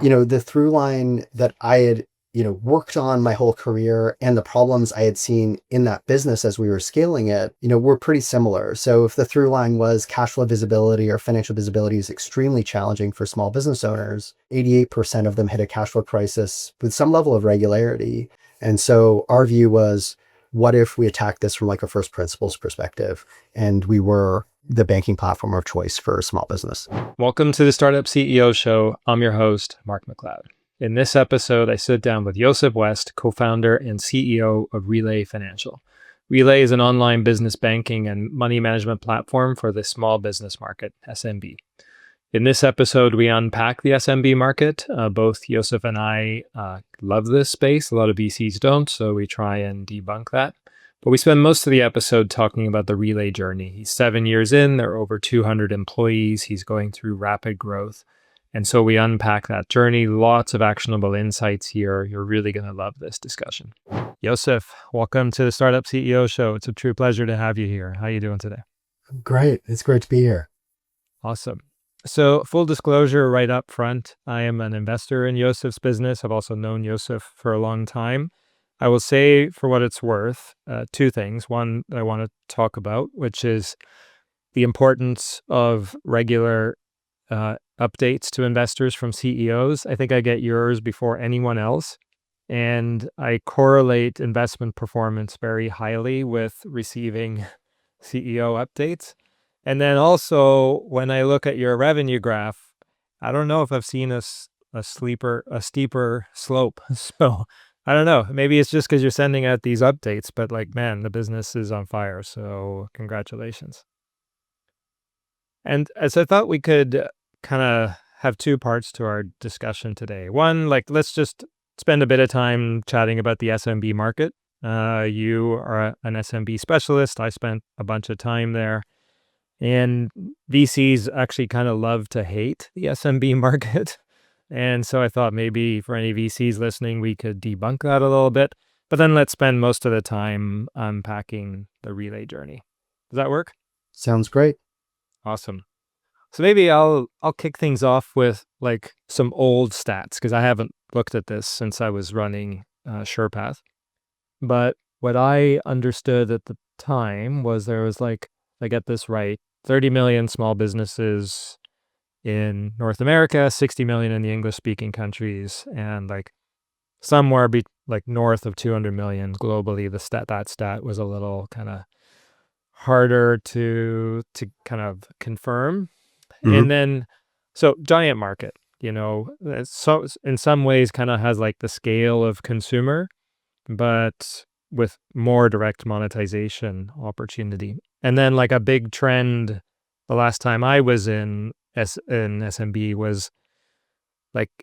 the through line that I had, worked on my whole career and the problems I had seen in that business as we were scaling it, were pretty similar. So if the through line was cash flow visibility or financial visibility is extremely challenging for small business owners, 88% of them hit a cash flow crisis with some level of regularity. And so our view was, what if we attack this from like a first principles perspective and we were the banking platform of choice for small business? Welcome to the Startup CEO Show. I'm your host, Mark Macleod. In this episode, I sit down with Yoseph West, co-founder and CEO of Relay Financial. Relay is an online business banking and money management platform for the small business market, SMB. In this episode, we unpack the SMB market. Both Yoseph and I love this space. A lot of VCs don't, so we try and debunk that. But we spend most of the episode talking about the Relay journey. He's 7 years in, there are over 200 employees. He's going through rapid growth. And so we unpack that journey. Lots of actionable insights here. You're really going to love this discussion. Yoseph, welcome to the Startup CEO Show. It's a true pleasure to have you here. How are you doing today? Great. It's great to be here. Awesome. So full disclosure right up front, I am an investor in Yoseph's business. I've also known Yoseph for a long time. I will say, for what it's worth, two things. One that I want to talk about, which is the importance of regular updates to investors from CEOs. I think I get yours before anyone else. And I correlate investment performance very highly with receiving CEO updates. And then also, when I look at your revenue graph, I don't know if I've seen a steeper slope. So I don't know. Maybe it's just because you're sending out these updates, but man, the business is on fire. So congratulations. And as I thought we could kind of have two parts to our discussion today. One, let's just spend a bit of time chatting about the SMB market. You are an SMB specialist. I spent a bunch of time there. And VCs actually kind of love to hate the SMB market. And so I thought maybe for any VCs listening, we could debunk that a little bit. But then let's spend most of the time unpacking the Relay journey. Does that work? Sounds great. Awesome. So maybe I'll kick things off with some old stats, because I haven't looked at this since I was running SurePath. But what I understood at the time was there was I get this right, 30 million small businesses in North America, 60 million in the English-speaking countries, and somewhere north of 200 million globally. That stat was a little kind of harder to kind of confirm. Mm-hmm. And then, so giant market, so in some ways kind of has the scale of consumer, but with more direct monetization opportunity. And then a big trend the last time I was in SMB was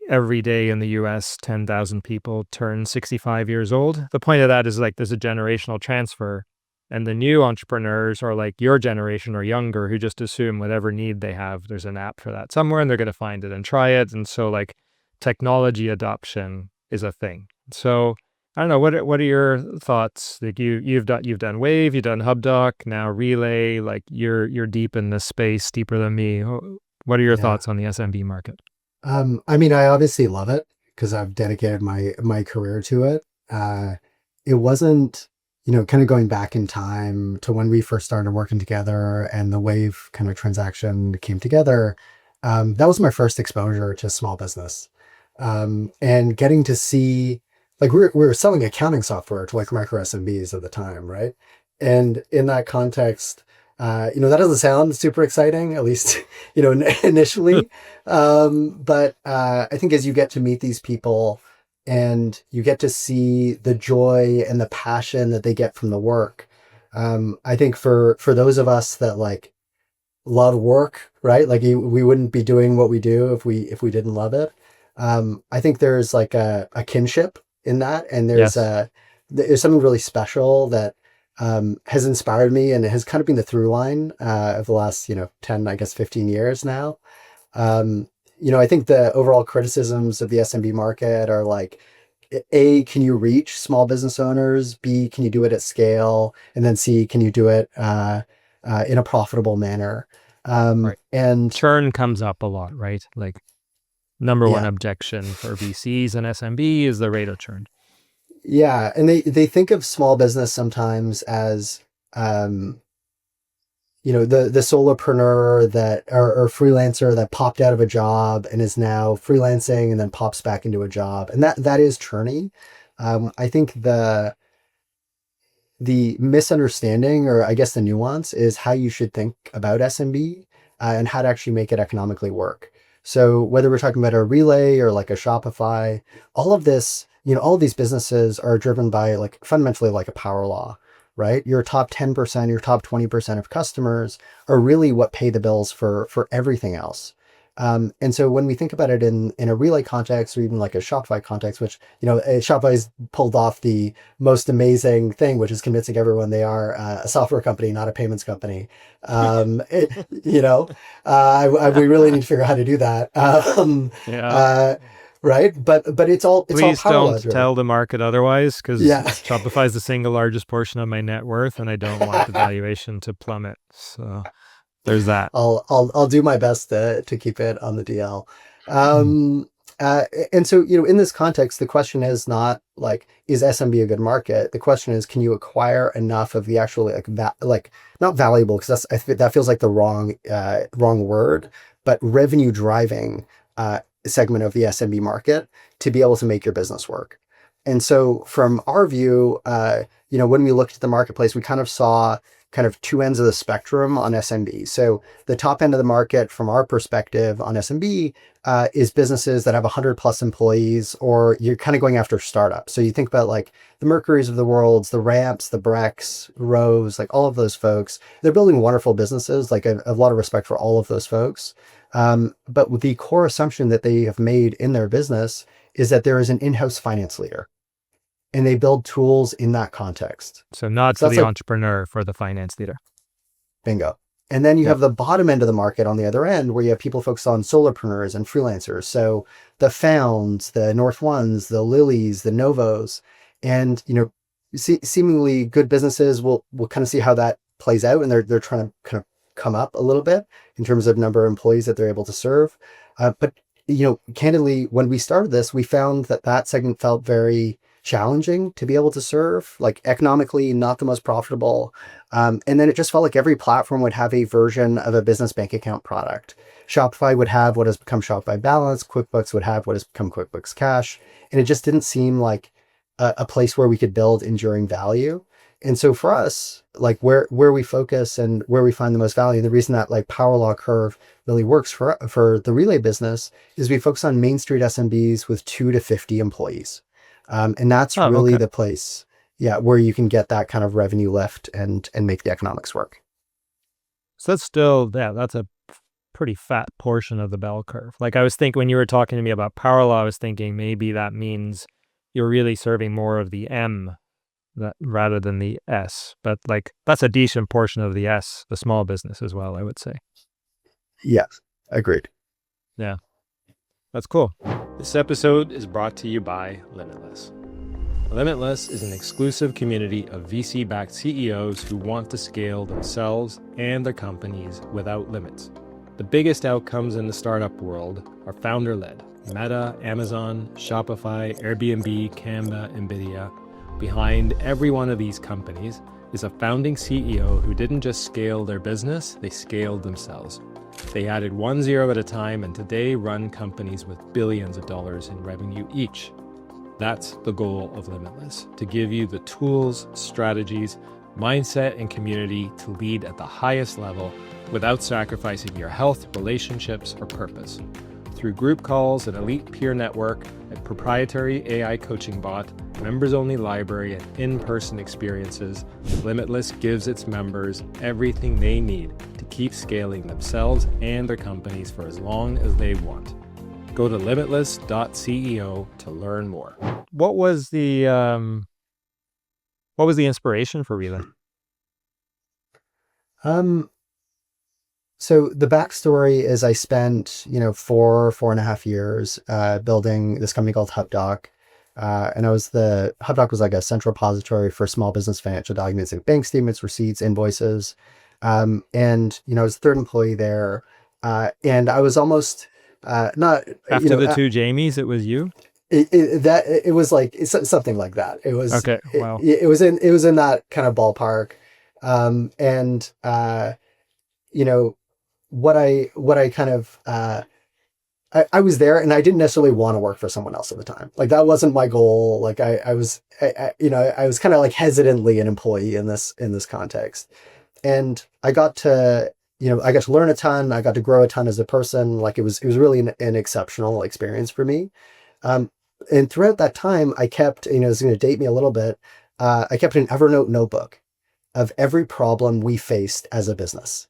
every day in the US, 10,000 people turn 65 years old. The point of that is there's a generational transfer, and the new entrepreneurs are your generation or younger who just assume whatever need they have, there's an app for that somewhere and they're going to find it and try it. And so technology adoption is a thing. So I don't know, what are your thoughts? You've done Wave, you've done Hubdoc, now Relay, you're deep in this space, deeper than me. What are your thoughts on the SMB market? I obviously love it because I've dedicated my career to it. It wasn't, kind of going back in time to when we first started working together and the Wave kind of transaction came together. That was my first exposure to small business. And getting to see, we were selling accounting software to micro SMBs at the time, right? And in that context, that doesn't sound super exciting, at least, initially. But I think as you get to meet these people and you get to see the joy and the passion that they get from the work, I think for those of us that love work, right? We wouldn't be doing what we do if we didn't love it. I think there's a kinship in that, and there's something really special that has inspired me, and it has kind of been the through line of the last 10, I guess 15 years now. I think the overall criticisms of the SMB market are A, can you reach small business owners? B, can you do it at scale? And then C, can you do it in a profitable manner? Right. And churn comes up a lot, right? number one Yeah. objection for VCs and SMB is the rate of churn. Yeah. And they think of small business sometimes as, um, the solopreneur that or freelancer that popped out of a job and is now freelancing and then pops back into a job. And that is churny. I think the misunderstanding, or I guess the nuance, is how you should think about SMB and how to actually make it economically work. So whether we're talking about a Relay or like a Shopify, all of this, all of these businesses are driven by like fundamentally like a power law, right? Your top 10%, your top 20% of customers are really what pay the bills for everything else. And so when we think about it in a Relay context or even like a Shopify context, which, Shopify's pulled off the most amazing thing, which is convincing everyone they are a software company, not a payments company. We really need to figure out how to do that. Yeah. Right. But it's all Please power law don't driven. tell the market otherwise, because Yeah. Shopify is the single largest portion of my net worth, and I don't want the valuation to plummet. So there's that. I'll do my best to keep it on the DL. Mm. Uh, and so, in this context, the question is not like, is SMB a good market? The question is, can you acquire enough of the actually like not valuable, because that feels like the wrong word, but revenue driving segment of the SMB market to be able to make your business work. And so from our view, when we looked at the marketplace, we kind of saw kind of two ends of the spectrum on SMB. So the top end of the market from our perspective on SMB is businesses that have 100 plus employees, or you're kind of going after startups. So you think about like the Mercuries of the world, the Ramps, the Brex, Rose, like all of those folks. They're building wonderful businesses. Like I have a lot of respect for all of those folks. But with the core assumption that they have made in their business is that there is an in-house finance leader, and they build tools in that context. So not So for that's the like entrepreneur, for the finance leader. bingo. And then you Yep. have the bottom end of the market on the other end, where you have people focused on solopreneurs and freelancers. So the Founds, the North Ones, the Lilies, the Novos, and seemingly good businesses. We'll kind of see how that plays out, and they're trying to kind of come up a little bit in terms of number of employees that they're able to serve. But candidly, when we started this, we found that segment felt very challenging to be able to serve, like economically not the most profitable. And then it just felt like every platform would have a version of a business bank account product. Shopify would have what has become Shopify Balance. QuickBooks would have what has become QuickBooks Cash. And it just didn't seem like a place where we could build enduring value. And so for us, like where we focus and where we find the most value, the reason that like power law curve really works for the Relay business is we focus on Main Street SMBs with 2 to 50 employees. And that's Oh, really okay. the place, yeah, where you can get that kind of revenue lift and make the economics work. So that's still, that's a pretty fat portion of the bell curve. Like I was thinking when you were talking to me about power law, I was thinking maybe that means you're really serving more of the M rather than the S. But like that's a decent portion of the S, the small business as well, I would say. Yes, agreed. Yeah, that's cool. This episode is brought to you by Limitless. Limitless is an exclusive community of VC-backed CEOs who want to scale themselves and their companies without limits. The biggest outcomes in the startup world are founder-led. Meta, Amazon, Shopify, Airbnb, Canva, NVIDIA. Behind every one of these companies is a founding CEO who didn't just scale their business, they scaled themselves. They added 1 zero at a time and today run companies with billions of dollars in revenue each. That's the goal of Limitless, to give you the tools, strategies, mindset, and community to lead at the highest level without sacrificing your health, relationships, or purpose. Through group calls, an elite peer network, a proprietary AI coaching bot, members-only library, and in-person experiences, Limitless gives its members everything they need to keep scaling themselves and their companies for as long as they want. Go to Limitless.ceo to learn more. What was the inspiration for Relay? So the backstory is I spent, 4.5 years building this company called Hubdoc. And Hubdoc was like a central repository for small business financial documents, like bank statements, receipts, invoices. And, I was the third employee there. And I was almost Not, After the two Jamies, it was you? it was like something like that. It was Okay. Wow. it was in that kind of ballpark. And you know what I kind of I was there, and I didn't necessarily want to work for someone else at the time. Like that wasn't my goal. Like I was kind of like hesitantly an employee in this context. And I got to, I got to learn a ton. I got to grow a ton as a person. Like it was really an exceptional experience for me. Um, and throughout that time, I kept, it's going to date me a little bit. I kept an Evernote notebook of every problem we faced as a business.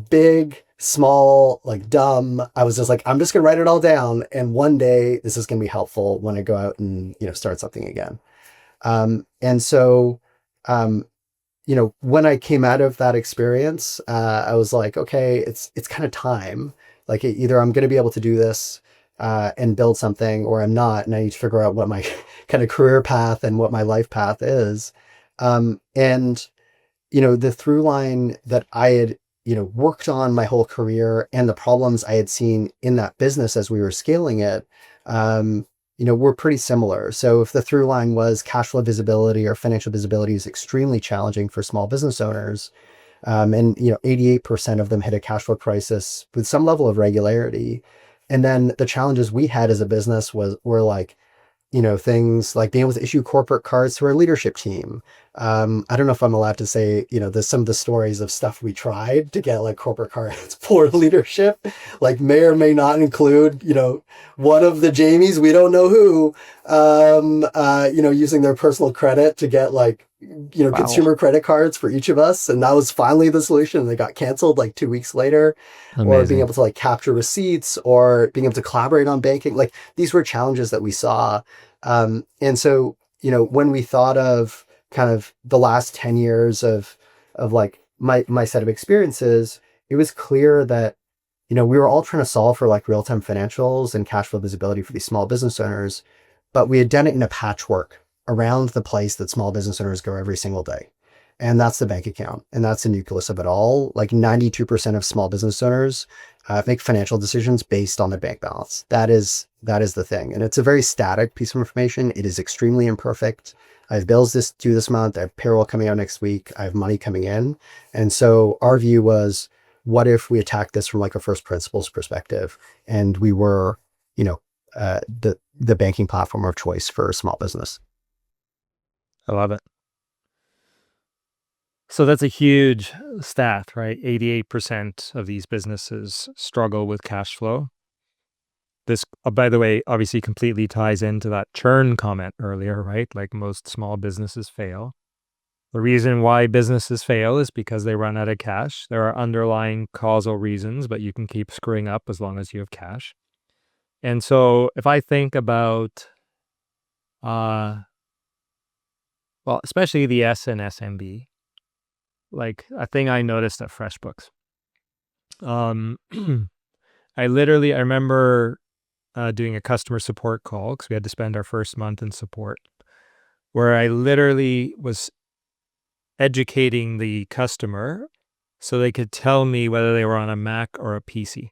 Big, small, like dumb. I was just like, I'm just going to write it all down. And one day this is going to be helpful when I go out and, start something again. And so, um, when I came out of that experience, I was like, okay, it's kind of time. Like either I'm going to be able to do this and build something, or I'm not, and I need to figure out what my kind of career path and what my life path is. And the through line that I had, worked on my whole career and the problems I had seen in that business as we were scaling it, were pretty similar. So if the through line was cash flow visibility or financial visibility is extremely challenging for small business owners, and 88% of them hit a cash flow crisis with some level of regularity. And then the challenges we had as a business were like, things like being able to issue corporate cards to our leadership team. I don't know if I'm allowed to say, there's some of the stories of stuff we tried to get like corporate cards for leadership, like may or may not include, one of the Jamies, we don't know who, using their personal credit to get like, Wow. consumer credit cards for each of us. And that was finally the solution. They got canceled like 2 weeks later. Or being Amazing. able to like capture receipts or being able to collaborate on banking. Like these were challenges that we saw. And so, when we thought of kind of the last 10 years of like my set of experiences, it was clear that, we were all trying to solve for like real-time financials and cash flow visibility for these small business owners, but we had done it in a patchwork around the place that small business owners go every single day. And that's the bank account. And that's the nucleus of it all. Like 92% of small business owners make financial decisions based on their bank balance. That is the thing. And it's a very static piece of information. It is extremely imperfect. I have bills due this month. I have payroll coming out next week. I have money coming in. And so our view was, what if we attack this from like a first principles perspective? And we were, the banking platform of choice for small business. I love it. So that's a huge stat, right? 88% of these businesses struggle with cash flow. This, by the way, obviously completely ties into that churn comment earlier, right? Like most small businesses fail. The reason why businesses fail is because they run out of cash. There are underlying causal reasons, but you can keep screwing up as long as you have cash. And so if I think about, especially the S and SMB, like a thing I noticed at FreshBooks. I remember doing a customer support call because we had to spend our first month in support, where I literally was educating the customer so they could tell me whether they were on a Mac or a PC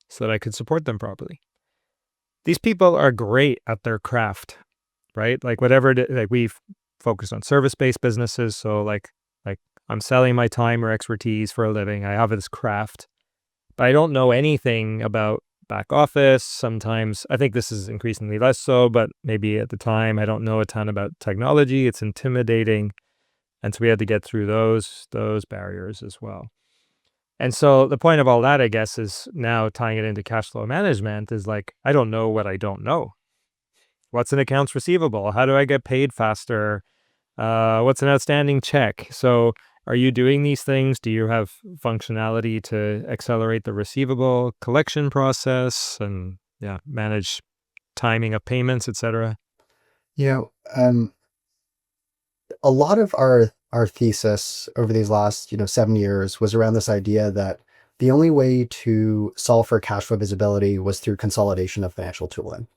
so that I could support them properly. These people are great at their craft, right? Like whatever, like we've focused on service-based businesses. So like I'm selling my time or expertise for a living. I have this craft, but I don't know anything about back office. Sometimes I think this is increasingly less so, but maybe at the time I don't know a ton about technology. It's intimidating. And so we had to get through those barriers as well. And so the point of all that, I guess, is now tying it into cash flow management is like, I don't know what I don't know. What's an accounts receivable? How do I get paid faster? What's an outstanding check? So are you doing these things? Do you have functionality to accelerate the receivable collection process and manage timing of payments, etc.? A lot of our thesis over these last 7 years was around this idea that the only way to solve for cash flow visibility was through consolidation of financial tooling,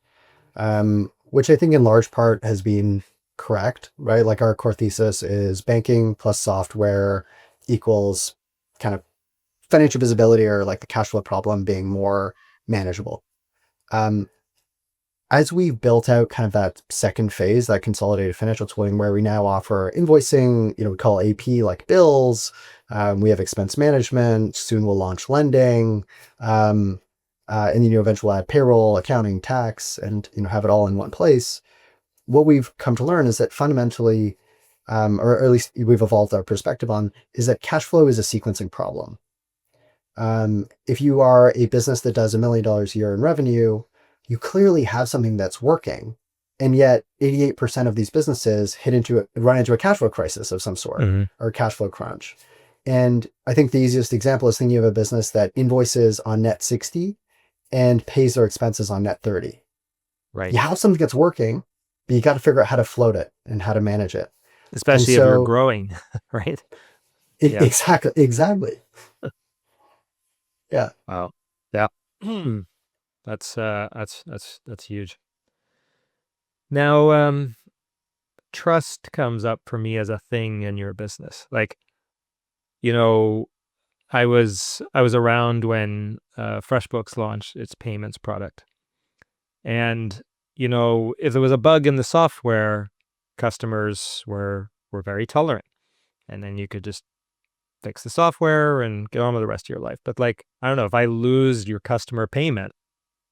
which I think in large part has been correct, right? Like our core thesis is banking plus software equals kind of financial visibility, or like the cash flow problem being more manageable. Um, as we've built out kind of that second phase, that consolidated financial tooling, where we now offer invoicing, we call AP like bills. We have expense management. Soon we'll launch lending. And then eventually we'll add payroll, accounting, tax, and have it all in one place. What we've come to learn is that fundamentally, or at least we've evolved our perspective on, is that cash flow is a sequencing problem. If you are a business that does $1 million a year in revenue, you clearly have something that's working. And yet 88% of these businesses run into a cash flow crisis of some sort, or a cash flow crunch. And I think the easiest example is thinking of a business that invoices on net 60 and pays their expenses on net 30. Right. You have something that's working, but you got to figure out how to float it and how to manage it. Especially if you're growing, right? Yeah. Exactly. Yeah. Wow. Yeah. That's huge. Now, trust comes up for me as a thing in your business. Like, I was around when FreshBooks launched its payments product. And, if there was a bug in the software, customers were very tolerant. And then you could just fix the software and get on with the rest of your life. But I don't know, if I lose your customer payment,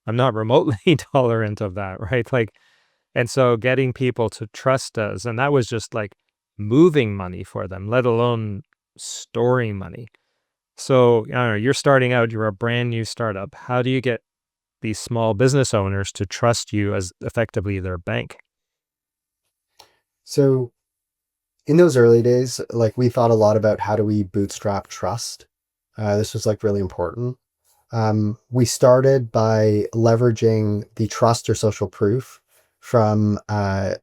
I'm not remotely tolerant of that, right? And so getting people to trust us, and that was just moving money for them, let alone storing money. So, I don't know, you're starting out, you're a brand new startup. How do you get these small business owners to trust you as effectively their bank? So in those early days, we thought a lot about how do we bootstrap trust. This was really important. We started by leveraging the trust or social proof from a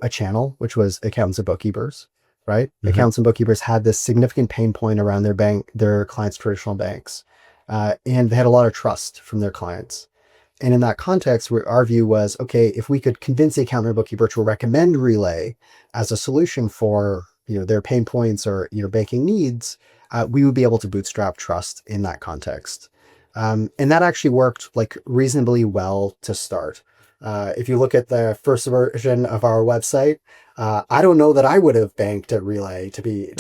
channel, which was accountants and bookkeepers, right? Accountants and bookkeepers had this significant pain point around their clients' traditional banks, and they had a lot of trust from their clients. And in that context, our view was, okay, if we could convince the accountant or bookkeeper to recommend Relay as a solution for their pain points or banking needs, we would be able to bootstrap trust in that context. And that actually worked reasonably well to start. If you look at the first version of our website, I don't know that I would have banked at Relay, to be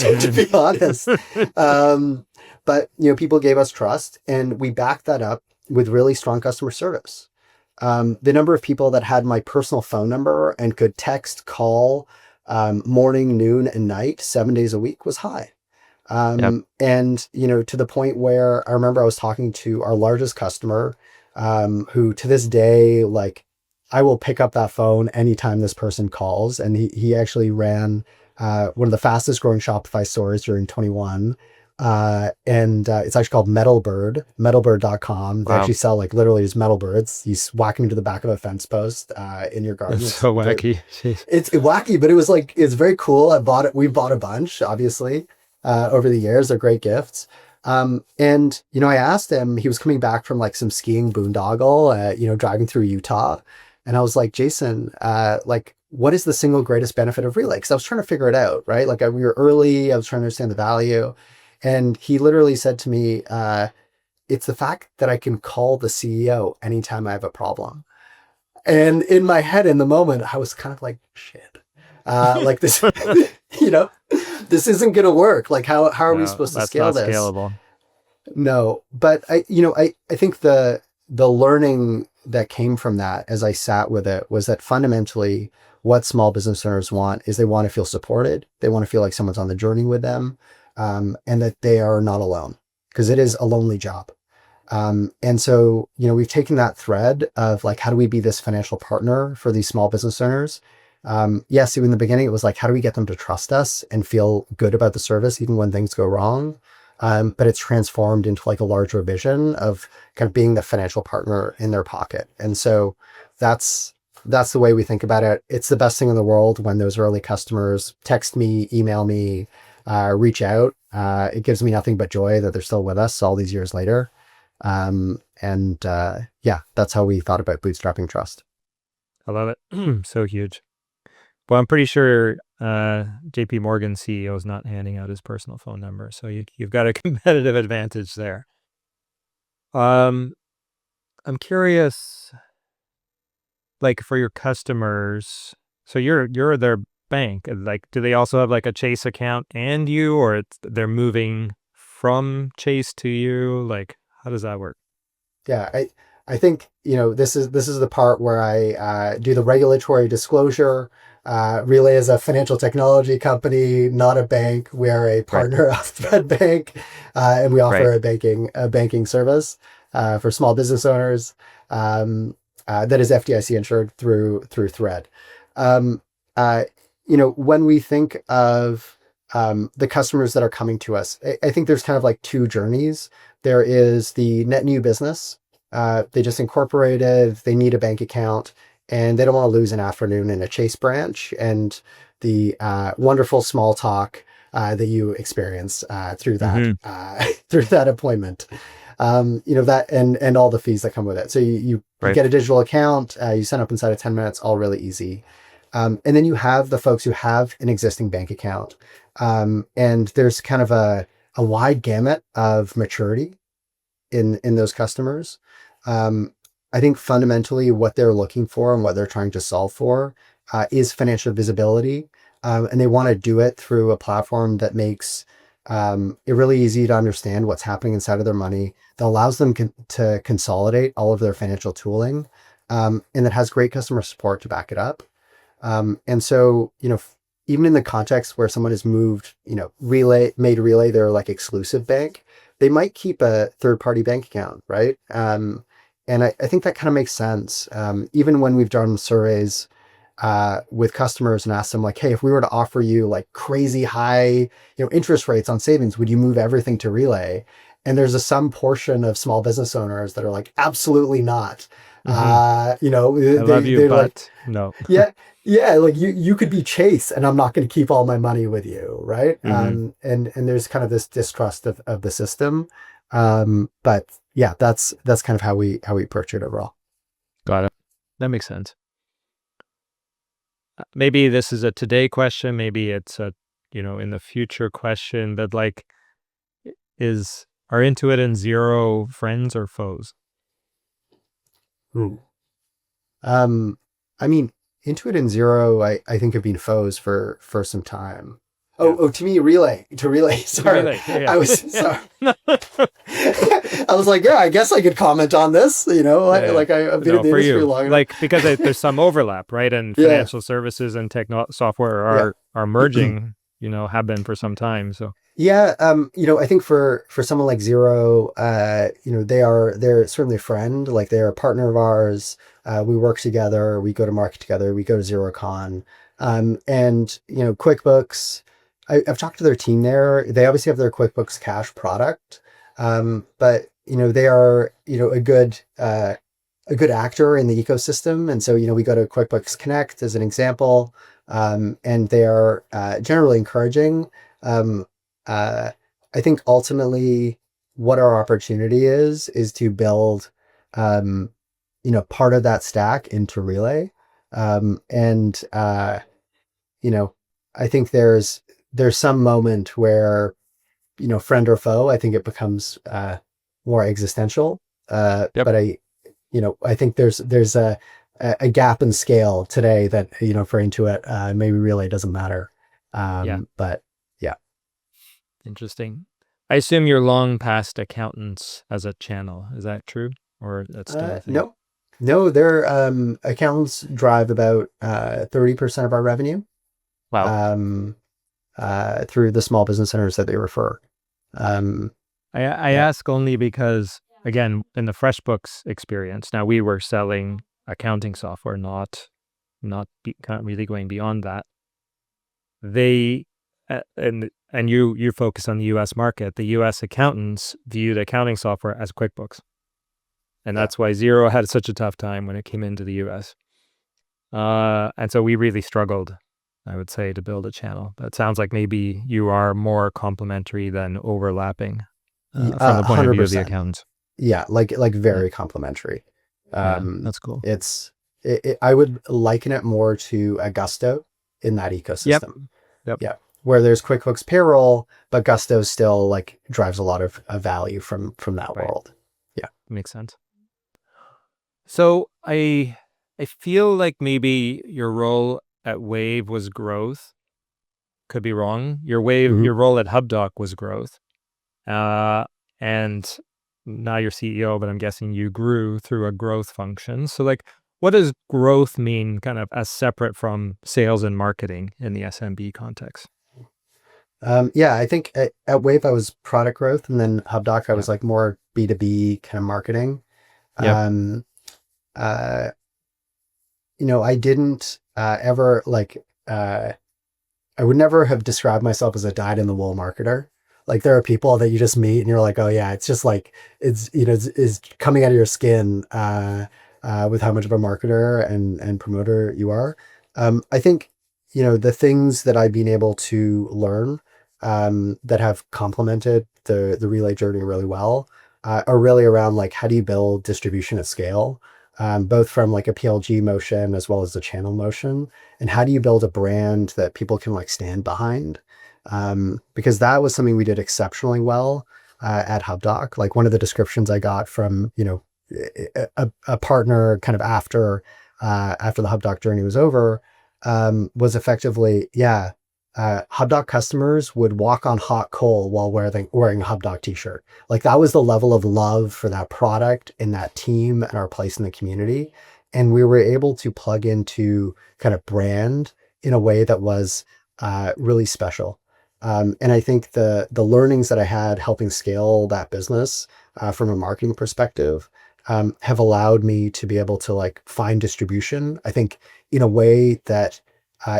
honest. But people gave us trust, and we backed that up with really strong customer service. The number of people that had my personal phone number and could text, call, morning, noon, and night 7 days a week was high. Yep. And, to the point where I remember I was talking to our largest customer, who to this day, I will pick up that phone anytime this person calls. And he actually ran one of the fastest growing Shopify stores during 21. And it's actually called metalbird.com. They actually sell literally just metal birds. You whack them to the back of a fence post in your garden. It's so wacky. It's wacky, but it was it's very cool. We bought a bunch, obviously, over the years. They're great gifts. And I asked him, he was coming back from some skiing boondoggle, driving through Utah. And I was like, Jason, what is the single greatest benefit of Relay? Because I was trying to figure it out, right? We were early. I was trying to understand the value. And he literally said to me, it's the fact that I can call the CEO anytime I have a problem. And in my head, in the moment, I was kind of like, shit, this, this isn't going to work. How are we supposed to scale this? That's not scalable. No, but I think the learning that came from that as I sat with it was that fundamentally what small business owners want is they want to feel supported. They want to feel like someone's on the journey with them. And that they are not alone, because it is a lonely job. And so, we've taken that thread of how do we be this financial partner for these small business owners? Yes, in the beginning, it was how do we get them to trust us and feel good about the service, even when things go wrong? But it's transformed into a larger vision of kind of being the financial partner in their pocket. And so that's the way we think about it. It's the best thing in the world when those early customers text me, email me, reach out. It gives me nothing but joy that they're still with us all these years later. Yeah, that's how we thought about bootstrapping trust. I love it. So huge. Well, I'm pretty sure JP Morgan CEO is not handing out his personal phone number, so you've got a competitive advantage there. I'm curious, like for your customers, so you're their bank. Like, do they also have like a Chase account and you, or they're moving from Chase to you? Like, how does that work? Yeah, I think this is the part where I do the regulatory disclosure. Relay is a financial technology company, not a bank. We are a Right. partner of Fed Bank, and we Right. offer a banking service for small business owners that is FDIC insured through Thread. Um, uh, when we think of the customers that are coming to us, I think there's kind of like two journeys. There is the net new business. They just incorporated, they need a bank account, and they don't want to lose an afternoon in a Chase branch. And the wonderful small talk that you experience through that Mm-hmm. through that appointment, that and all the fees that come with it. So you Right. get a digital account, you sign up inside of 10 minutes, all really easy. And then you have the folks who have an existing bank account, and there's kind of a wide gamut of maturity in those customers. Um, I think fundamentally what they're looking for and what they're trying to solve for is financial visibility, and they want to do it through a platform that makes it really easy to understand what's happening inside of their money, that allows them to consolidate all of their financial tooling, and that has great customer support to back it up. And so, even in the context where someone has moved, made Relay their like exclusive bank, they might keep a third party bank account, right? And I think that kind of makes sense. Even when we've done surveys with customers and asked them like, hey, if we were to offer you like crazy high, interest rates on savings, would you move everything to Relay? And there's some portion of small business owners that are like, absolutely not. Mm-hmm. I love you, They're like, but no. yeah, yeah, like you could be Chase, and I'm not going to keep all my money with you, right? Mm-hmm. And there's kind of this distrust of the system, but yeah, that's kind of how we approach it overall. Got it. That makes sense. Maybe this is a today question. Maybe it's a, in the future question. But like, are Intuit and Xero friends or foes? Ooh. Um, I mean, Intuit and Xero, I think have been foes for some time. Yeah. To me, Relay. Sorry, Relay. Yeah. I was sorry. I was like, yeah, I guess I could comment on this. Yeah. Like I've been No, in the for industry you, long enough. like because there's some overlap, right? And Yeah, financial services and software yeah. are merging. Have been for some time. So Yeah, I think for someone like Xero, they're certainly a friend. Like they're a partner of ours. We work together. We go to market together. We go to XeroCon. And QuickBooks. I've talked to their team there. They obviously have their QuickBooks Cash product, but they are a good actor in the ecosystem. And so we go to QuickBooks Connect as an example, and they are generally encouraging. Um, uh, I think ultimately what our opportunity is to build, um, part of that stack into Relay. And, I think there's some moment where, friend or foe, I think it becomes, more existential. yep. But I think there's a gap in scale today that, for Intuit, maybe Relay doesn't matter. Yeah. But yeah. Interesting. I assume you're long past accountants as a channel. Is that true? Or that's still a thing? No, no, their accountants drive about 30% of our revenue Wow. um, through the small business centers that they refer. Um, I yeah, ask only because, again, in the FreshBooks experience, now we were selling accounting software, not really going beyond that. They and you focus on the U.S. market. The U.S. accountants viewed accounting software as QuickBooks, and yeah. that's why Xero had such a tough time when it came into the U.S. And so we really struggled, I would say, to build a channel. But it sounds like maybe you are more complementary than overlapping from the point of view of the 100%. accountants. Yeah, like Yeah, very complimentary. yeah, Um, that's cool. I would liken it more to a Gusto in that Yep, ecosystem. yep, Yeah, where there's QuickBooks Payroll, but Gusto still like drives a lot of value from that right. world. Yeah. Makes sense. So I feel like maybe your role at Wave was growth. Could be wrong. Mhm. Your role at Hubdoc was growth. And now you're CEO, but I'm guessing you grew through a growth function. So like, what does growth mean kind of as separate from sales and marketing in the SMB context? Yeah, I think at Wave I was product growth, and then Hubdoc I Yeah. was like more B2B kind of marketing. Yep. Um, uh, I didn't ever I would never have described myself as a dyed in the wool marketer. Like there are people that you just meet and you're like, oh yeah, it's just like it's coming out of your skin with how much of a marketer and promoter you are. I think the things that I've been able to learn that have complemented the relay journey really well are really around like how do you build distribution at scale, both from like a PLG motion as well as the channel motion, and how do you build a brand that people can like stand behind, because that was something we did exceptionally well at Hubdoc. Like one of the descriptions I got from a partner kind of after the Hubdoc journey was over, was effectively, yeah, Hubdoc customers would walk on hot coal while wearing a Hubdoc t-shirt. Like that was the level of love for that product and that team and our place in the community. And we were able to plug into kind of brand in a way that was really special. And I think the learnings that I had helping scale that business from a marketing perspective have allowed me to be able to like find distribution, I think, in a way that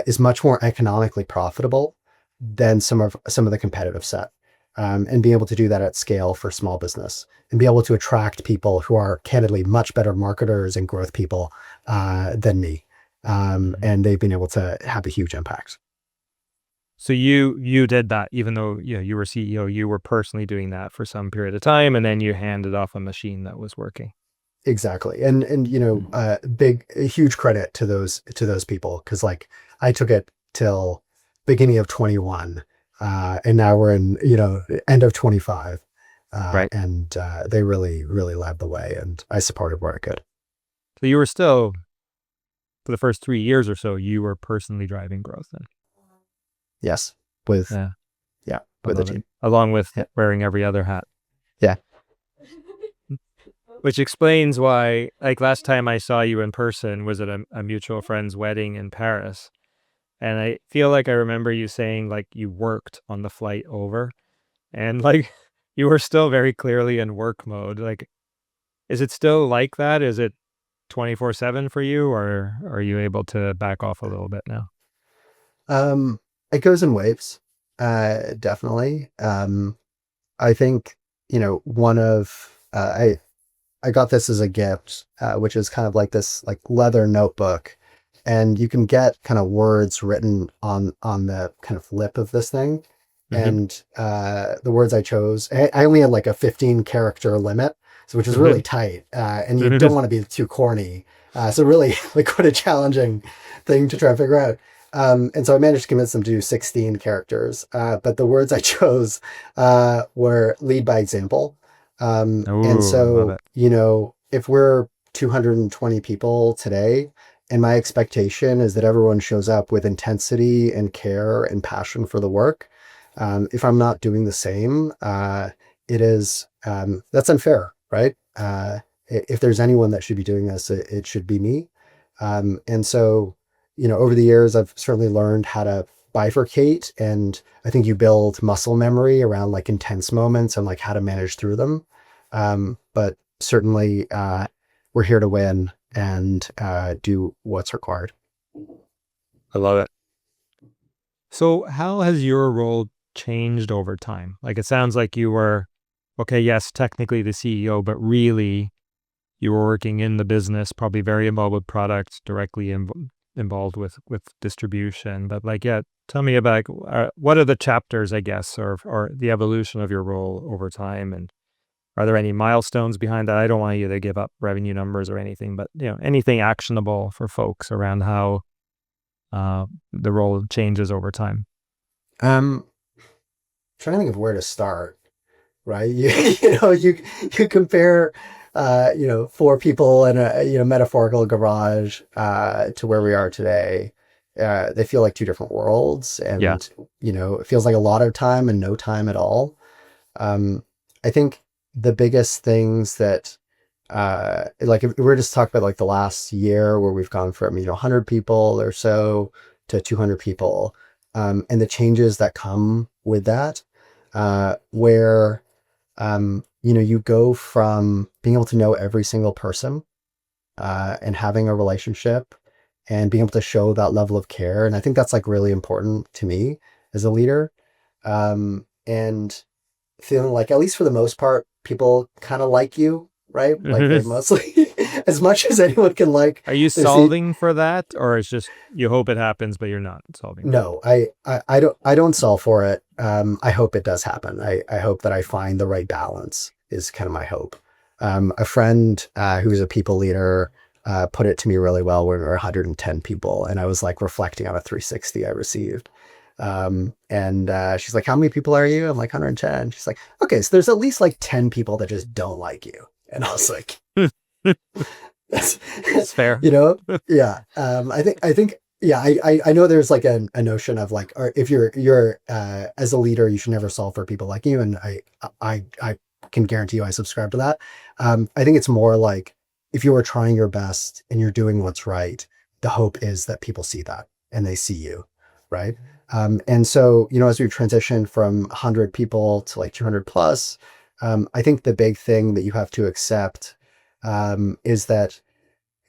is much more economically profitable than some of the competitive set, and be able to do that at scale for small business and be able to attract people who are candidly much better marketers and growth people than me, Mhm. and they've been able to have a huge impact. So you did that even though you were CEO, you were personally doing that for some period of time, and then you handed off a machine that was working. Exactly. And Mhm. a huge credit to those people, because like I took it till beginning of 21, and now we're in end of 25, Right. and they really led the way, and I supported where I could. So you were still, for the first 3 years or so, you were personally driving growth then. Yes, with Yeah, yeah, I with the love it. team. Along with Yeah, wearing every other hat. yeah. Which explains why, like last time I saw you in person was at a mutual friend's wedding in Paris. And I feel like I remember you saying like you worked on the flight over and like you were still very clearly in work mode. Like, is it still like that? Is it 24/7 for you, or are you able to back off a little bit now? Um, it goes in waves, definitely. I think one of I got this as a gift, which is kind of like this like leather notebook, and you can get kind of words written on the kind of lip of this thing. Hmm. And the words I chose, I only had like a 15 character limit, so which is really tight, and you don't want to be too corny. So really, like, quite a challenging thing to try to figure out. And so I managed to convince them to do 16 characters. But the words I chose were lead by example. And Oh, I love so, it. if we're 220 people today, and my expectation is that everyone shows up with intensity and care and passion for the work, if I'm not doing the same, that's unfair, right? If there's anyone that should be doing this, it should be me. And so, over the years, I've certainly learned how to bifurcate, and I think you build muscle memory around like intense moments and like how to manage through them. But certainly, we're here to win and do what's required. I love it. So, how has your role changed over time? Like, it sounds like you were, okay, yes, technically the CEO, but really you were working in the business, probably very involved with products, directly involved with distribution. But like, yeah, tell me about what are the chapters, I guess, or the evolution of your role over time, and are there any milestones behind that? I don't want you to give up revenue numbers or anything, but anything actionable for folks around how the role changes over time. Um, Trying to think of where to start, right? You compare. four people in a, metaphorical garage, to where we are today. They feel like two different worlds, Yeah. and, it feels like a lot of time and no time at all. Um, I think the biggest things that, like if we're just talking about like the last year where we've gone from, 100 people or so to 200 people, and the changes that come with that, where, you go from being able to know every single person, and having a relationship and being able to show that level of care. And I think that's like really important to me as a leader. And feeling like, at least for the most part, people kind of like you, right? Like they mostly, as much as anyone can like, Are you there's the, solving for that, or it's just you hope it happens, but you're not solving for it? no, I don't solve for it. I hope it does happen. I hope that I find the right balance is kind of my hope. A friend, who's a people leader, put it to me really well when we were 110 people, and I was like reflecting on a 360 I received. And she's like, "How many people are you?" I'm like, 110. She's like, "Okay, so there's at least like 10 people that just don't like you." And I was like, that's, It's fair. yeah. I think, yeah, I know there's like a notion of like, or if you're as a leader, you should never solve for people like you. And I can guarantee you I subscribe to that. I think it's more like, if you are trying your best and you're doing what's right, the hope is that people see that and they see you, right? And so, as we transition from 100 people to like 200 plus, I think the big thing that you have to accept, is that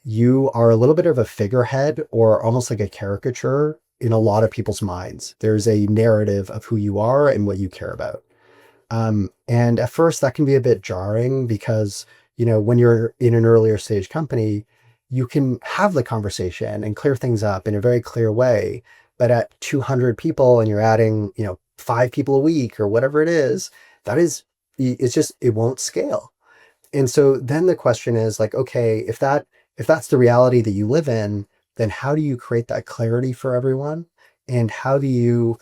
you are a little bit of a figurehead, or almost like a caricature in a lot of people's minds. There's a narrative of who you are and what you care about. And at first that can be a bit jarring because, when you're in an earlier stage company, you can have the conversation and clear things up in a very clear way. But at 200 people and you're adding, five people a week or whatever it is, it's just, it won't scale. And so then the question is like, okay, if that's the reality that you live in, then how do you create that clarity for everyone? And how do you,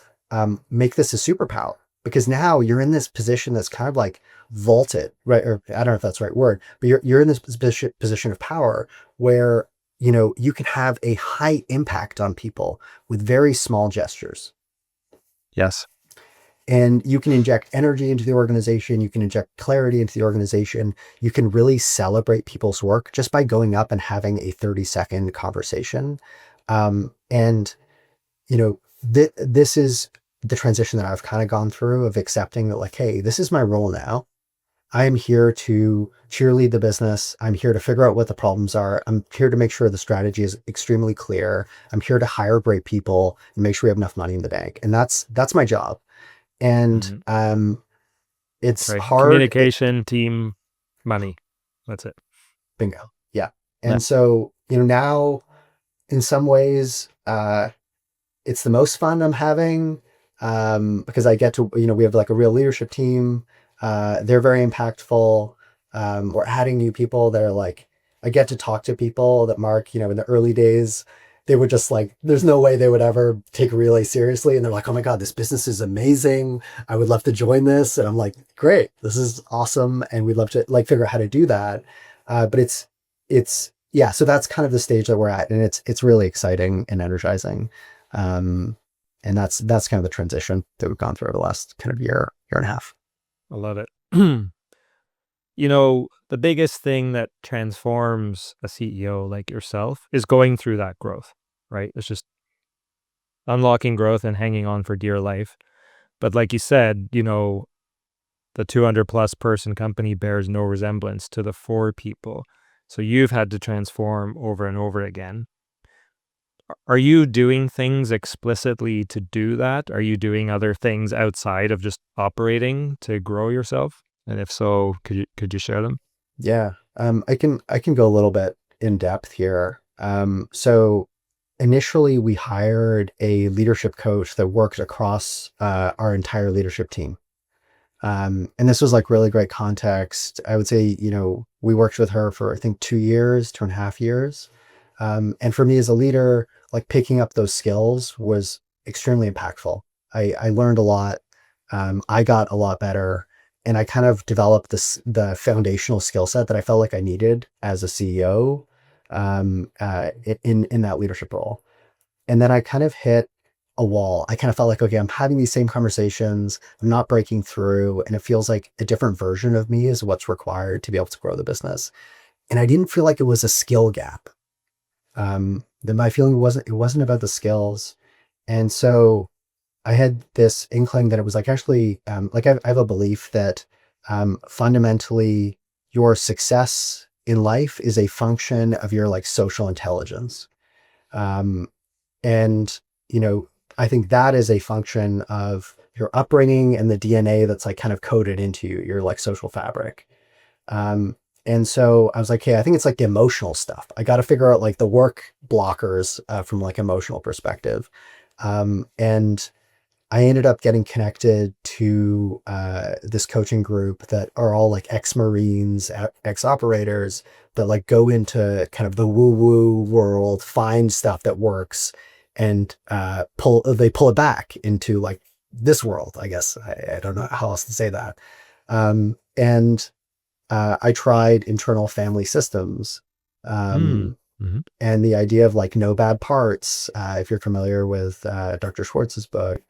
make this a superpower? Because now you're in this position that's kind of like vaulted, right? Or I don't know if that's the right word, but you're in this position of power where, you can have a high impact on people with very small gestures. Yes. And you can inject energy into the organization. You can inject clarity into the organization. You can really celebrate people's work just by going up and having a 30-second conversation. And, this is the transition that I've kind of gone through, of accepting that like, hey, this is my role now. I am here to cheerlead the business. I'm here to figure out what the problems are. I'm here to make sure the strategy is extremely clear. I'm here to hire great people and make sure we have enough money in the bank. And that's my job. And Mhm. it's Right. hard. Communication, team, money. That's it. Bingo. Yeah. Yeah. And so, now in some ways, it's the most fun I'm having, because I get to, we have like a real leadership team. They're very impactful. We're adding new people that are like, I get to talk to people that Mark, in the early days, they were just like, there's no way they would ever take Relay seriously. And they're like, oh my God, this business is amazing. I would love to join this. And I'm like, great, this is awesome. And we'd love to like figure out how to do that. But yeah, so that's kind of the stage that we're at. And it's really exciting and energizing. Um, and that's kind of the transition that we've gone through over the last kind of year and a half. I love it. The biggest thing that transforms a CEO like yourself is going through that growth, right? It's just unlocking growth and hanging on for dear life. But like you said, the 200 plus person company bears no resemblance to the four people. So you've had to transform over and over again. Are you doing things explicitly to do that? Are you doing other things outside of just operating to grow yourself? And if so, could you share them? Yeah. I can go a little bit in depth here. So initially we hired a leadership coach that worked across, our entire leadership team. And this was like really great context. I would say, we worked with her for, I think, 2 years, 2.5 years. And for me as a leader, like picking up those skills was extremely impactful. I learned a lot. I got a lot better. and I kind of developed the foundational skill set that I felt like I needed as a CEO in that leadership role. And then I kind of hit a wall. I kind of felt like, okay, I'm having these same conversations. I'm not breaking through, and it feels like a different version of me is what's required to be able to grow the business. And I didn't feel like it was a skill gap. Then my feeling wasn't about the skills, and so I had this inkling that it was like actually like I have a belief that fundamentally your success in life is a function of your like social intelligence. Um, and, you know, I think that is a function of your upbringing and the DNA that's like kind of coded into you, your like social fabric. Um, and so I was like, hey, I think it's like the emotional stuff. I got to figure out like the work blockers from like emotional perspective. And I ended up getting connected to this coaching group that are all like ex-Marines, ex-operators that like go into kind of the woo-woo world, find stuff that works, and they pull it back into like this world. I guess I don't know how else to say that. And I tried internal family systems. Mm. Um, Hmm. and the idea of like no bad parts, if you're familiar with Dr. Schwartz's book.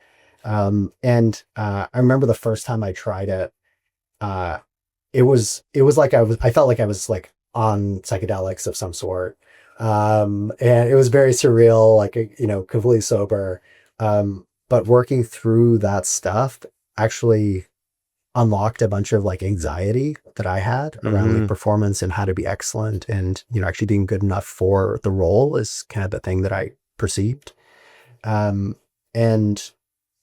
I remember the first time I tried it, uh, it was like I felt like I was like on psychedelics of some sort. And it was very surreal, like, you know, completely sober. But working through that stuff actually unlocked a bunch of like anxiety that I had around like Hmm. performance and how to be excellent and, you know, actually being good enough for the role is kind of the thing that I perceived. Um, and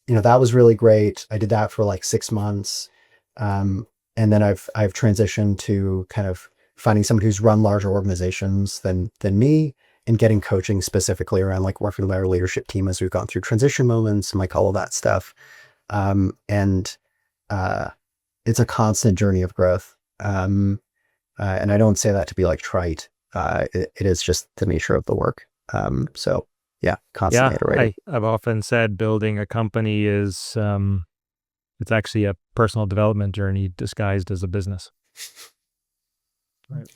you know, that was really great. I did that for like 6 months. And then I've transitioned to kind of finding somebody who's run larger organizations than me and getting coaching specifically around like working with our leadership team as we've gone through transition moments and like all of that stuff. And uh, it's a constant journey of growth. And I don't say that to be like trite. It is just the nature of the work. So yeah, constantly Yeah, iterating. I've often said building a company is it's actually a personal development journey disguised as a business. Right.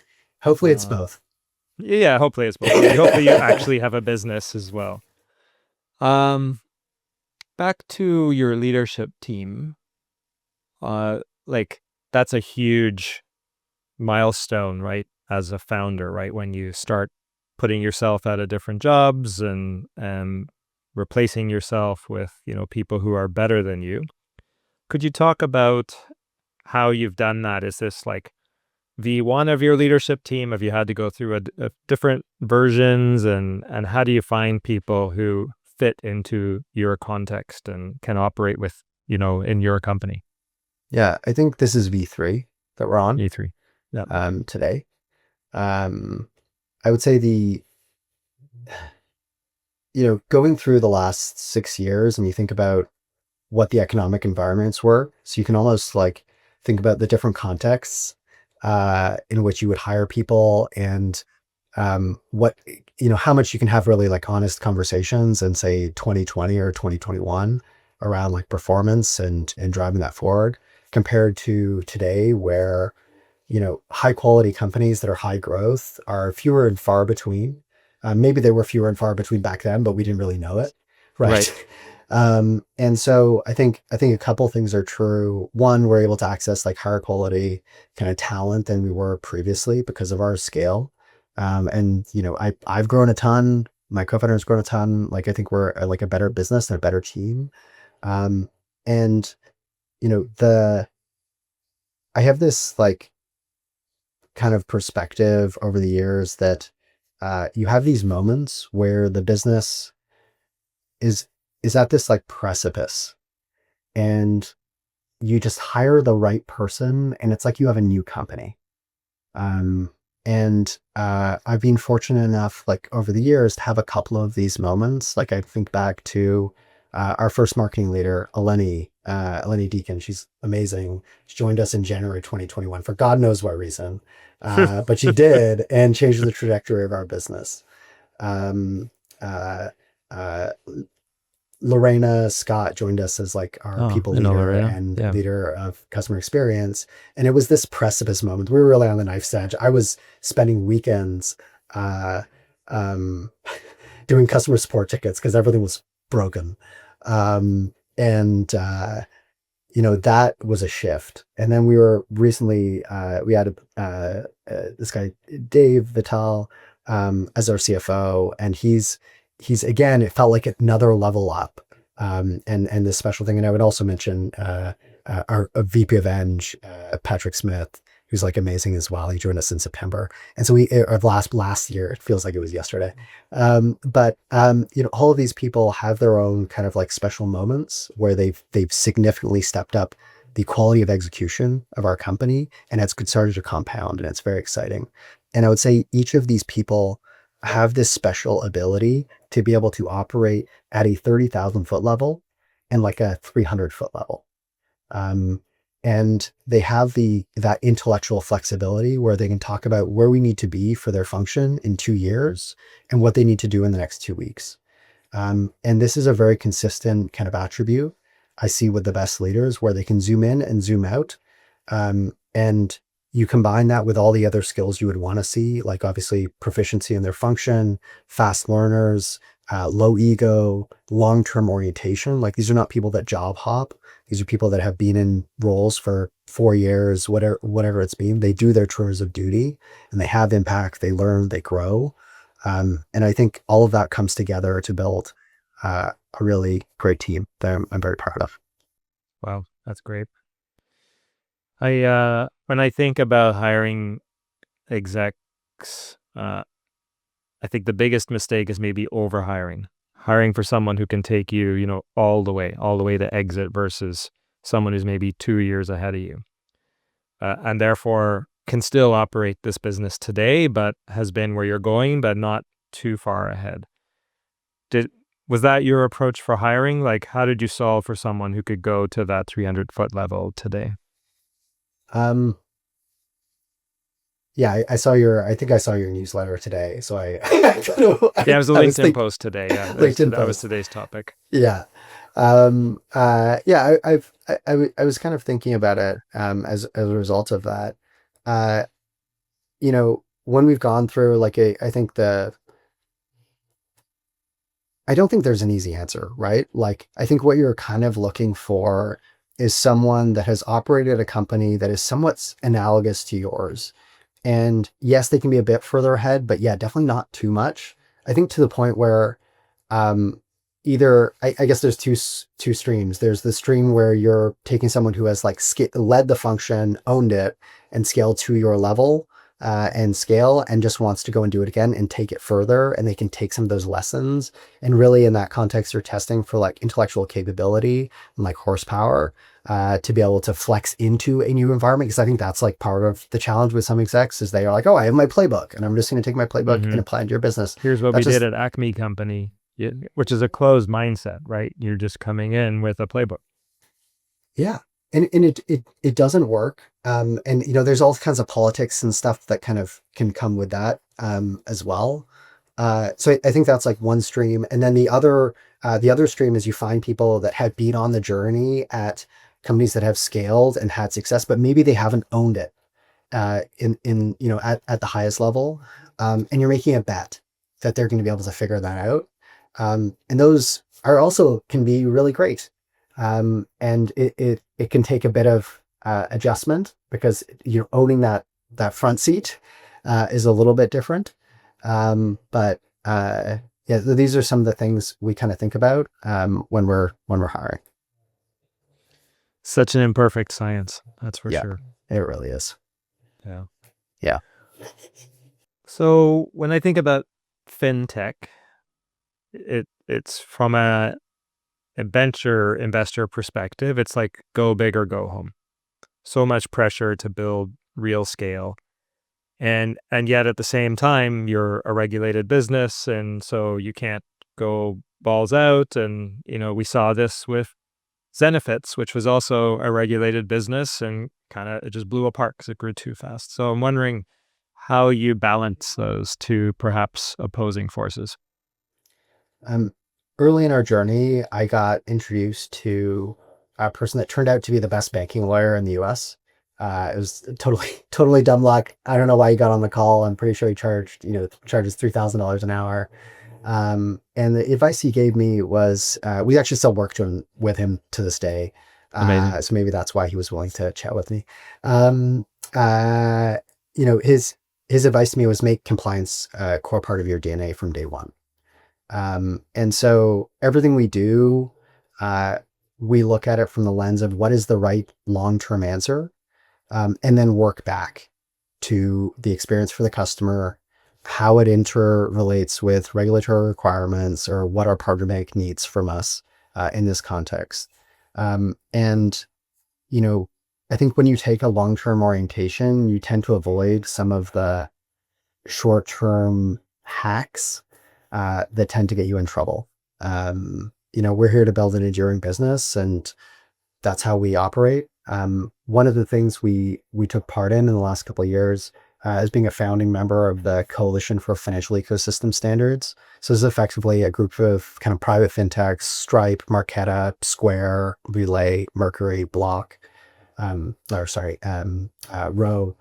Hopefully it's Uh, both. yeah, hopefully it's both. Hopefully you actually have a business as well. Um, Back to your leadership team. Uh, like that's a huge milestone, right? As a founder, right? When you start putting yourself out of different jobs and replacing yourself with, people who are better than you. Could you talk about how you've done that? Is this like V1 of your leadership team? Have you had to go through a different versions and how do you find people who fit into your context and can operate with, in your company? Yeah, I think this is V3 that we're on E3. Yeah. today. I would say going through the last 6 years and you think about what the economic environments were, so you can almost like think about the different contexts in which you would hire people and what, how much you can have really like honest conversations in say 2020 or 2021 around like performance and driving that forward compared to today where high quality companies that are high growth are fewer and far between. Maybe they were fewer and far between back then, but we didn't really know it, Right. right? And so I think a couple things are true. One, we're able to access like higher quality kind of talent than we were previously because of our scale. And I've grown a ton. My co-founder's grown a ton. Like I think we're like a better business and a better team. Um, and the I have this like kind of perspective over the years that you have these moments where the business is is at this like precipice and you just hire the right person and it's like you have a new company. And I've been fortunate enough, like over the years, to have a couple of these moments. Like I think back to our first marketing leader, Eleni Deacon. She's amazing. She joined us in January 2021 for God knows what reason, but she did and changed the trajectory of our business. Um, uh, uh, Lorena Scott joined us as like our Oh, people I know leader Lorena. and Yeah. leader of customer experience. And it was this precipice moment. We were really on the knife's edge. I was spending weekends uh, um, doing customer support tickets because everything was broken. And that was a shift. And then we were recently, we had this guy, Dave Vital, as our CFO. And he's again, it felt like another level up. And this special thing. And I would also mention our VP of Eng, Patrick Smith, who's like amazing as well. He joined us in September. And so of last year, it feels like it was yesterday. But all of these people have their own kind of like special moments where they've significantly stepped up the quality of execution of our company, and it's started to compound, and it's very exciting. And I would say each of these people have this special ability to be able to operate at a 30,000 foot level and like a 300 foot level. Um, and they have that intellectual flexibility where they can talk about where we need to be for their function in 2 years and what they need to do in the next 2 weeks. And this is a very consistent kind of attribute I see with the best leaders, where they can zoom in and zoom out. And you combine that with all the other skills you would want to see, like obviously proficiency in their function, fast learners, low ego, long-term orientation. Like these are not people that job hop. These are people that have been in roles for 4 years, whatever it's been. They do their chores of duty and they have impact. They learn, they grow. And I think all of that comes together to build a really great team that I'm very proud of. Wow, that's great. When I think about hiring execs, I think the biggest mistake is maybe overhiring, hiring for someone who can take you, all the way to exit versus someone who's maybe 2 years ahead of you, and therefore can still operate this business today, but has been where you're going, but not too far ahead. Was that your approach for hiring? Like, how did you solve for someone who could go to that 300-foot level today? Um, yeah, I think I saw your newsletter today. So Yeah, it was a I was LinkedIn thinking post today. Yeah, LinkedIn that was post. today's topic. Yeah. Yeah, I was kind of thinking about it, as a result of that. Uh, when we've gone through like I think I don't think there's an easy answer, right? Like, I think what you're kind of looking for is someone that has operated a company that is somewhat analogous to yours. And yes, they can be a bit further ahead, but yeah, definitely not too much. I think to the point where um, I guess there's two streams. There's the stream where you're taking someone who has like led the function, owned it, and scaled to your level, and scale, and just wants to go and do it again and take it further. And they can take some of those lessons. And really, in that context, you're testing for like intellectual capability and like horsepower, to be able to flex into a new environment. Because I think that's like part of the challenge with some execs is they are like, oh, I have my playbook, and I'm just going to take my playbook and apply it to your business. Here's what we That's did just at Acme Company, which is a closed mindset, right? You're just coming in with a playbook. Yeah. And it doesn't work. And there's all kinds of politics and stuff that kind of can come with that, as well. So I think that's like one stream. And then the other stream is you find people that have been on the journey at companies that have scaled and had success, but maybe they haven't owned it, at the highest level. And you're making a bet that they're going to be able to figure that out. And those are also can be really great. And it can take a bit of adjustment because owning that front seat is a little bit different. But yeah, these are some of the things we kind of think about when we're hiring. Such an imperfect science, that's for Yeah, sure. it really is. Yeah. Yeah. So when I think about fintech, it's from a venture investor perspective. It's like go big or go home. So much pressure to build real scale. And yet at the same time, you're a regulated business, and so you can't go balls out. And we saw this with Zenefits, which was also a regulated business, and kind of it just blew apart because it grew too fast. So I'm wondering how you balance those two perhaps opposing forces. Um, early in our journey, I got introduced to a person that turned out to be the best banking lawyer in the US. It was totally, totally dumb luck. I don't know why he got on the call. I'm pretty sure he charges $3,000 an hour. And the advice he gave me was, we actually still with him to this day. Amazing. So maybe that's why he was willing to chat with me. Um, uh, his advice to me was make compliance a core part of your DNA from day one. And so everything we do, uh, we look at it from the lens of what is the right long-term answer, and then work back to the experience for the customer, how it interrelates with regulatory requirements or what our partner bank needs from us in this context. And, you know, I think when you take a long-term orientation, you tend to avoid some of the short-term hacks that tend to get you in trouble. We're here to build an enduring business, and that's how we operate. One of the things we took part in the last couple of years as being a founding member of the Coalition for Financial Ecosystem Standards. So this is effectively a group of kind of private fintechs: Stripe, Marqeta, Square, Relay, Mercury, Block, Row.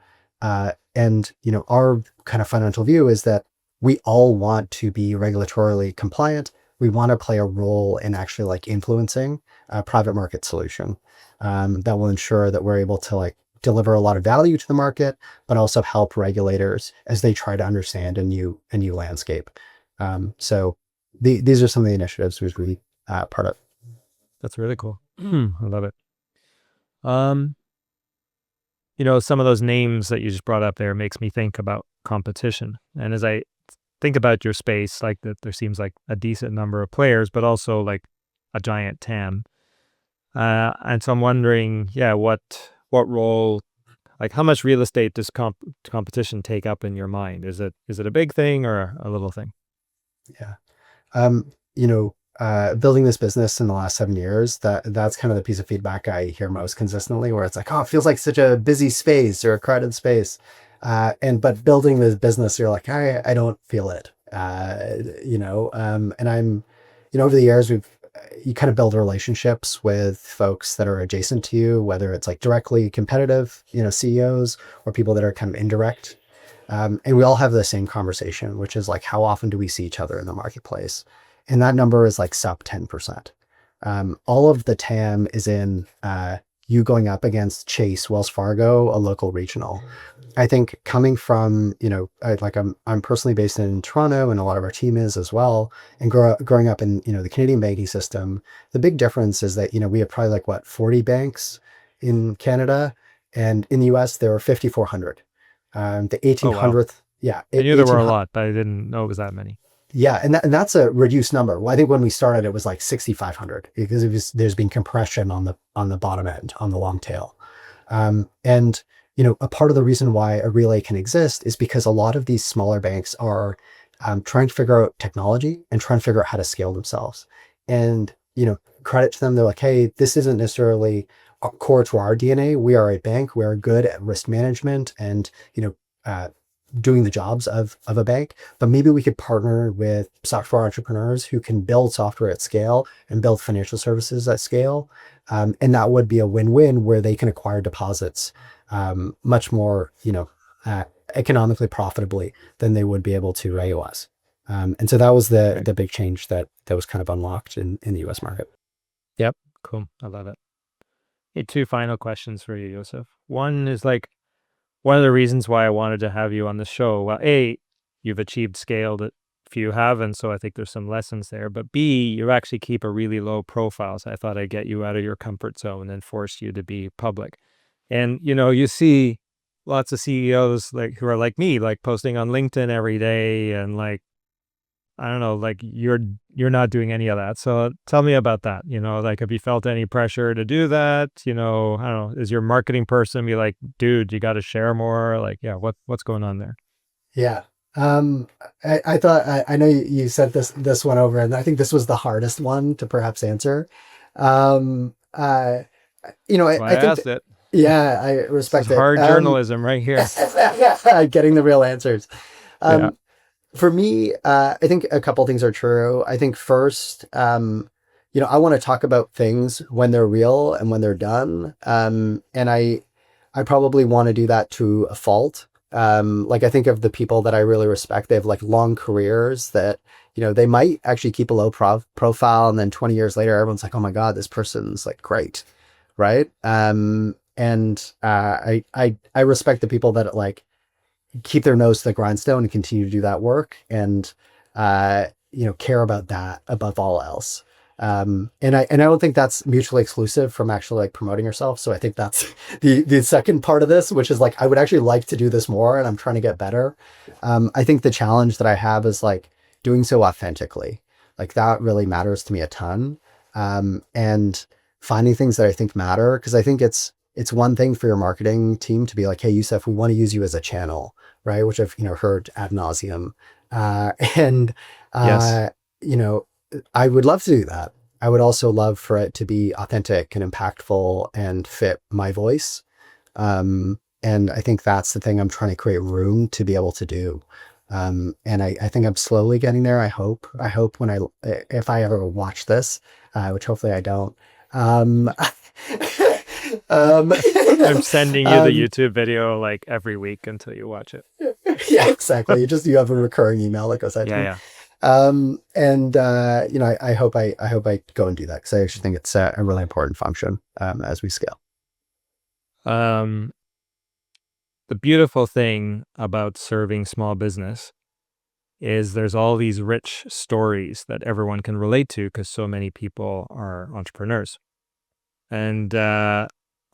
And our kind of fundamental view is that we all want to be regulatorily compliant. We want to play a role in actually like influencing a private market solution that will ensure that we're able to like deliver a lot of value to the market, but also help regulators as they try to understand a new landscape. So these are some of the initiatives we're really part of. That's really cool. I love it. Some of those names that you just brought up there makes me think about competition. And as I think about your space, like that, there seems like a decent number of players, but also like a giant TAM. And so I'm wondering, what role, like how much real estate does competition take up in your mind? Is it a big thing or a little thing? Yeah. Um, Building this business in the last 7 years, that's kind of the piece of feedback I hear most consistently, where it's like, oh, it feels like such a busy space or a crowded space. But building this business, you're like, I don't feel it. And over the years, you kind of build relationships with folks that are adjacent to you, whether it's like directly competitive, CEOs, or people that are kind of indirect. And we all have the same conversation, which is like, how often do we see each other in the marketplace? And that number is like sub 10%. All of the TAM is in you going up against Chase, Wells Fargo, a local regional. I think coming from, I'm personally based in Toronto, and a lot of our team is as well. And growing up in, the Canadian banking system, the big difference is that, we have probably 40 banks in Canada, and in the US, there are 5,400. The Oh, wow. 1800th, yeah, I knew there were a 1800. lot, but I didn't know it was that many. Yeah, and that's a reduced number. Well, I think when we started, it was like 6,500 because there's been compression on the bottom end, on the long tail. And a part of the reason why a relay can exist is because a lot of these smaller banks are trying to figure out technology and trying to figure out how to scale themselves. And credit to them, they're like, hey, this isn't necessarily core to our DNA. We are a bank. We are good at risk management and doing the jobs of a bank, but maybe we could partner with software entrepreneurs who can build software at scale and build financial services at scale. And that would be a win-win where they can acquire deposits much more, economically profitably than they would be able to AOS. And so that was the big change that was kind of unlocked in the US market. Yep. Cool. I love it. Hey, two final questions for you, Yosef. One is like, one of the reasons why I wanted to have you on the show, well, A, you've achieved scale that few haven't, so I think there's some lessons there. But B, you actually keep a really low profile, so I thought I'd get you out of your comfort zone and force you to be public. And, you see lots of CEOs like who are like me, like posting on LinkedIn every day and like, I don't know, like you're not doing any of that. So tell me about that. Like have you felt any pressure to do that? I don't know, is your marketing person be like, dude, you got to share more? Like, yeah, what's going on there? Yeah. I thought I know you sent this one over, and I think this was the hardest one to perhaps answer. Um, uh, That's why I I think asked it. yeah, I This is respect it. hard journalism right here. Getting the real answers. Yeah. Um, For me, I think a couple things are true. I think first, I want to talk about things when they're real and when they're done. And I probably want to do that to a fault. Like I think of the people that I really respect. They have like long careers that, they might actually keep a low profile, and then 20 years later, everyone's like, oh my God, this person's like great. Right. And I respect the people that like keep their nose to the grindstone and continue to do that work and care about that above all else. And I don't think that's mutually exclusive from actually like promoting yourself. So I think that's the second part of this, which is like I would actually like to do this more, and I'm trying to get better. I think the challenge that I have is like doing so authentically. Like that really matters to me a ton. And finding things that I think matter, because I think it's one thing for your marketing team to be like, hey, Yusuf, we want to use you as a channel, right? Which I've heard ad nauseum, and Yes. you know I would love to do that. I would also love for it to be authentic and impactful and fit my voice. And I think that's the thing I'm trying to create room to be able to do. And I think I'm slowly getting there. I hope. I hope if I ever watch this, which hopefully I don't. Um, um, I'm sending you the um, YouTube video like every week until you watch it. yeah, exactly. You have a recurring email that goes out to Yeah, me. yeah. And I hope I go and do that, because I actually think it's a really important function as we scale. Um, the beautiful thing about serving small business is there's all these rich stories that everyone can relate to because so many people are entrepreneurs. And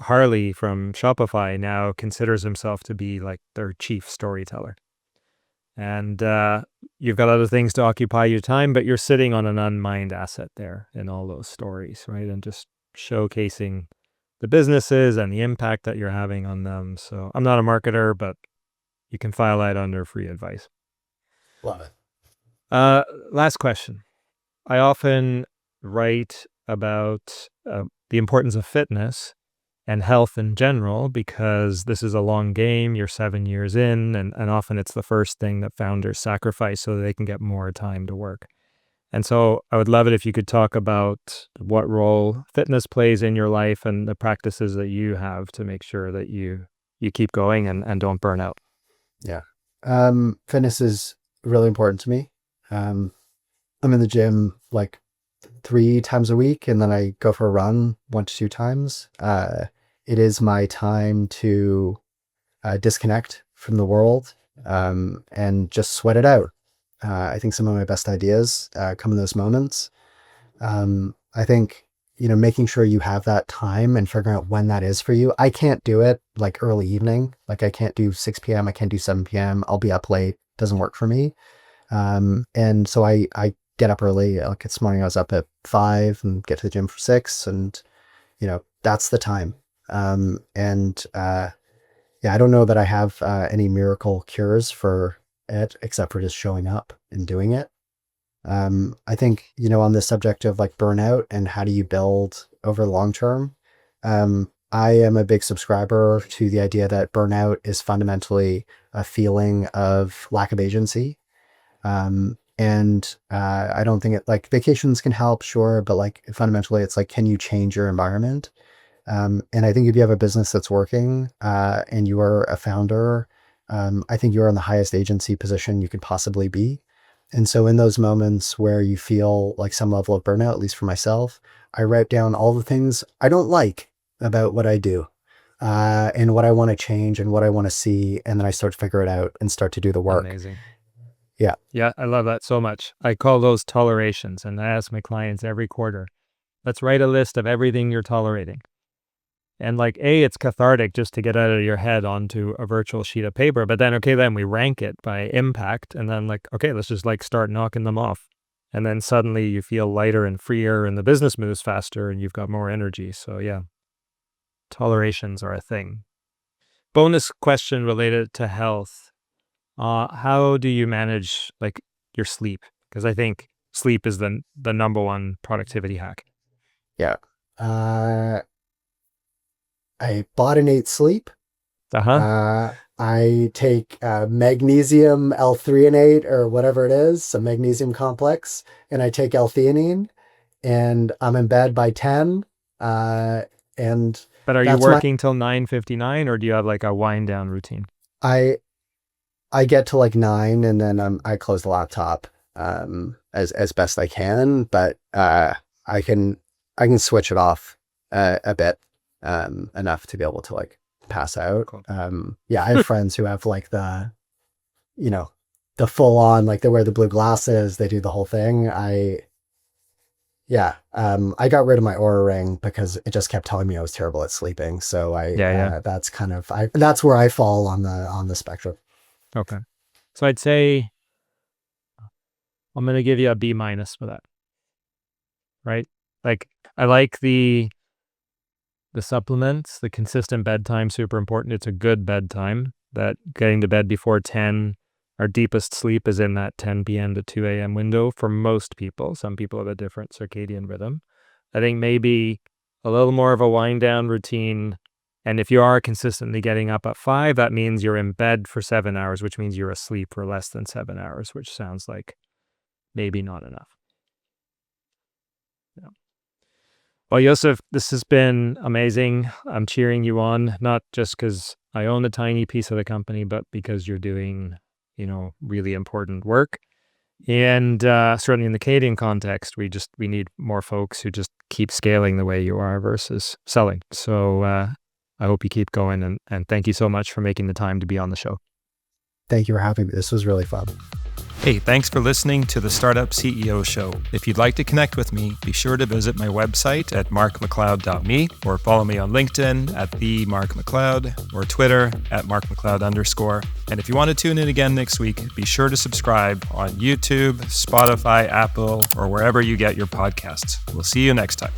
Harley from Shopify now considers himself to be like their chief storyteller. And you've got other things to occupy your time, but you're sitting on an unmined asset there in all those stories, right? And just showcasing the businesses and the impact that you're having on them. So I'm not a marketer, but you can file that under free advice. Love it. Uh, Last question. I often write about the importance of fitness and health in general, because this is a long game. You're 7 years in, and often it's the first thing that founders sacrifice so that they can get more time to work. And so I would love it if you could talk about what role fitness plays in your life and the practices that you have to make sure that you keep going and don't burn out. Yeah. Fitness is really important to me. Um, I'm in the gym like 3 times a week, and then I go for a run 1 to 2 times. It is my time to disconnect from the world, and just sweat it out. I think some of my best ideas come in those moments. I think, making sure you have that time and figuring out when that is for you. I can't do it like early evening. Like I can't do 6 p.m. I can't do 7 p.m. I'll be up late. Doesn't work for me. And so I get up early. Like this morning I was up at 5 and get to the gym for 6, and, that's the time. And yeah, I don't know that I have any miracle cures for it except for just showing up and doing it. I think, on the subject of like burnout and how do you build over the long term, I am a big subscriber to the idea that burnout is fundamentally a feeling of lack of agency. And I don't think it like vacations can help, sure, but like fundamentally, it's like, can you change your environment? And I think if you have a business that's working and you are a founder, I think you're in the highest agency position you could possibly be. And so in those moments where you feel like some level of burnout, at least for myself, I write down all the things I don't like about what I do, and what I want to change and what I want to see. And then I start to figure it out and start to do the work. Amazing. Yeah. Yeah, I love that so much. I call those tolerations, and I ask my clients every quarter, let's write a list of everything you're tolerating. And like, it's cathartic just to get out of your head onto a virtual sheet of paper. But then, okay, then we rank it by impact. And then like, okay, let's just like start knocking them off. And then suddenly you feel lighter and freer and the business moves faster and you've got more energy. So yeah, tolerations are a thing. Bonus question related to health. How do you manage like your sleep? Because I think sleep is the number one productivity hack. Yeah. I bought and ate sleep. Uh-huh. I take magnesium L-threonate or whatever it is, some magnesium complex, and I take L-theanine, and I'm in bed by 10. And But are you that's my working till 9:59, or do you have like a wind down routine? I I get to like 9, and then I close the laptop as best I can, but I can I can switch it off a bit enough to be able to like pass out. Cool. Yeah, I have friends who have like you know, the full on, like they wear the blue glasses, they do the whole thing. I got rid of my Aura ring because it just kept telling me I was terrible at sleeping. So Yeah. that's kind of that's where I fall on the spectrum. Okay. So I'd say I'm going to give you a B minus for that, right? Like I like the supplements, the consistent bedtime, super important. It's a good bedtime, that getting to bed before 10, our deepest sleep is in that 10 p.m. to 2 a.m. window for most people. Some people have a different circadian rhythm. I think maybe a little more of a wind down routine. And if you are consistently getting up at 5, that means you're in bed for 7 hours, which means you're asleep for less than 7 hours, which sounds like maybe not enough. Yeah. Well, Yoseph, this has been amazing. I'm cheering you on, not just because I own a tiny piece of the company, but because you're doing, really important work. And certainly in the Canadian context, we need more folks who just keep scaling the way you are versus selling. So I hope you keep going, and thank you so much for making the time to be on the show. Thank you for having me. This was really fun. Hey, thanks for listening to the Startup CEO Show. If you'd like to connect with me, be sure to visit my website at markmacleod.me, or follow me on LinkedIn at @themarkmacleod, or Twitter at @markmacleod_. And if you want to tune in again next week, be sure to subscribe on YouTube, Spotify, Apple, or wherever you get your podcasts. We'll see you next time.